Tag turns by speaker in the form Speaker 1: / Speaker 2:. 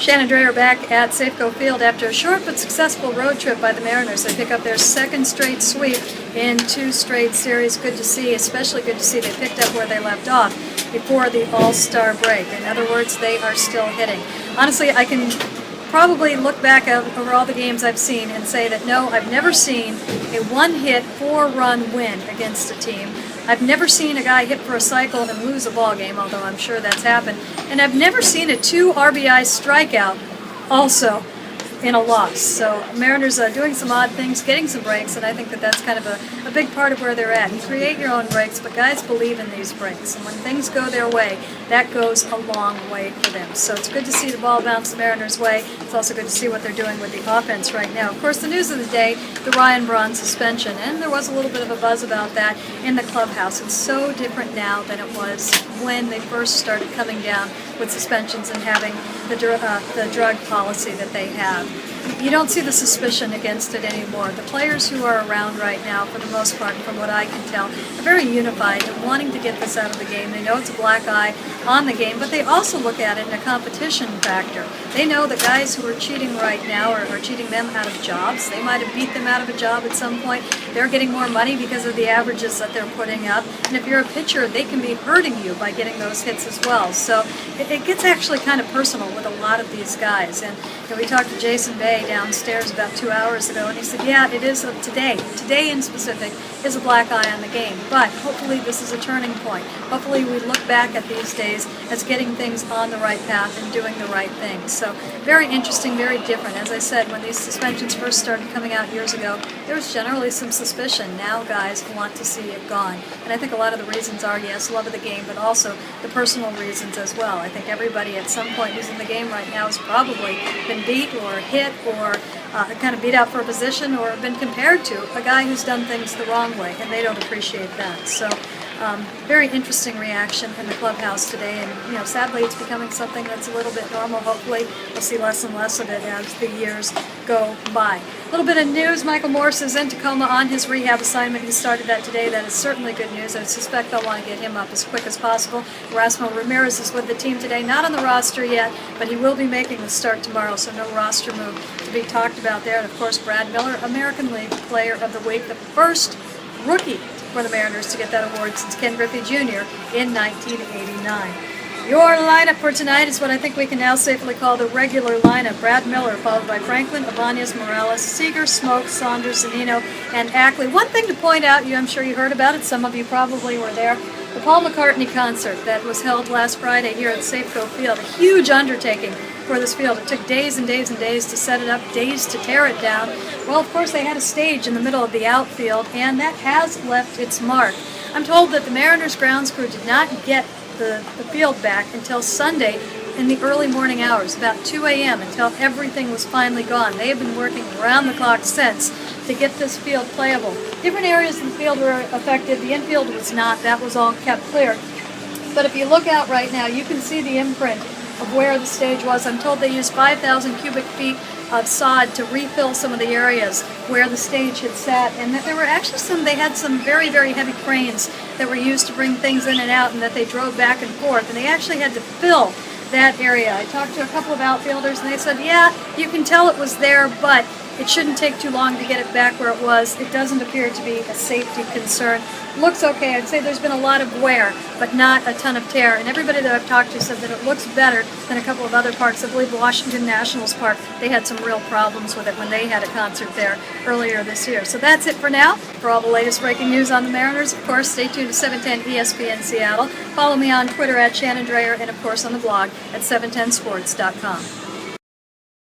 Speaker 1: Shannon Drayer back at Safeco Field after a short but successful road trip by the Mariners. They pick up their second straight sweep in 2 straight series. Good to see, especially good to see they picked up where they left off before the All-Star break. In other words, they are still hitting. Honestly, I can probably look back over all the games I've seen and say that no, I've never seen a 1-hit, 4-run win against a team. I've never seen a guy hit for a cycle and lose a ball game, although I'm sure that's happened. And I've never seen a 2 RBI strikeout also in a loss. So Mariners are doing some odd things, getting some breaks, and I think that that's kind of a big part of where they're at. You create your own breaks, but guys believe in these breaks. And when things go their way, that goes a long way for them. So it's good to see the ball bounce the Mariners' way. It's also good to see what they're doing with the offense right now. Of course, the news of the day, the Braun suspension, and there was a little bit of a buzz about that in the clubhouse. It's so different now than it was when they first started coming down with suspensions and having the drug policy that they have. You don't see the suspicion against it anymore. The players who are around right now, for the most part, from what I can tell, are very unified in wanting to get this out of the game. They know it's a black eye on the game, but they also look at it in a competition factor. They know the guys who are cheating right now are cheating them out of jobs. They might have beat them out of a job at some point. They're getting more money because of the averages that they're putting up. And if you're a pitcher, they can be hurting you by getting those hits as well. So it gets actually kind of personal with a lot of these guys. And we talked to Jason Bay downstairs about 2 hours ago, and he said, yeah, it is of today. Today in specific is a black eye on the game, but hopefully this is a turning point. Hopefully we look back at these days as getting things on the right path and doing the right things. So very interesting, very different. As I said, when these suspensions first started coming out years ago, there was generally some suspicion. Now guys want to see it gone. And I think a lot of the reasons are, yes, love of the game, but also the personal reasons as well. I think everybody at some point who's in the game right now has probably been beat or hit or kind of beat out for a position or been compared to a guy who's done things the wrong way, and they don't appreciate that. So very interesting reaction in the clubhouse today, and sadly it's becoming something that's a little bit normal. Hopefully we'll see less and less of it as the years go by. A little bit of news, Michael Morse is in Tacoma on his rehab assignment. He started that today. That is certainly good news. I suspect they'll want to get him up as quick as possible. Erasmo Ramirez is with the team today, not on the roster yet, but he will be making the start tomorrow, so no roster move to be talked about there. And of course, Brad Miller, American League Player of the Week, the first rookie for the Mariners to get that award since Ken Griffey Jr. in 1989. Your lineup for tonight is what I think we can now safely call the regular lineup. Brad Miller, followed by Franklin, Ibanez, Morales, Seager, Smoke, Saunders, Zunino, and Ackley. One thing to point out, I'm sure you heard about it, some of you probably were there, the Paul McCartney concert that was held last Friday here at Safeco Field. A huge undertaking for this field. It took days and days and days to set it up, days to tear it down. Well, of course, they had a stage in the middle of the outfield, and that has left its mark. I'm told that the Mariners grounds crew did not get the field back until Sunday in the early morning hours, about 2 a.m., until everything was finally gone. They have been working around the clock since to get this field playable. Different areas of the field were affected. The infield was not. That was all kept clear. But if you look out right now, you can see the imprint of where the stage was. I'm told they used 5,000 cubic feet of sod to refill some of the areas where the stage had sat, and that there were actually they had some very, very heavy cranes that were used to bring things in and out, and that they drove back and forth, and they actually had to fill that area. I talked to a couple of outfielders, and they said, yeah, you can tell it was there, but it shouldn't take too long to get it back where it was. It doesn't appear to be a safety concern. Looks okay. I'd say there's been a lot of wear, but not a ton of tear. And everybody that I've talked to said that it looks better than a couple of other parks. I believe Washington Nationals Park, they had some real problems with it when they had a concert there earlier this year. So that's it for now. For all the latest breaking news on the Mariners, of course, stay tuned to 710 ESPN Seattle. Follow me on Twitter at Shannon Drayer, and of course on the blog at 710sports.com.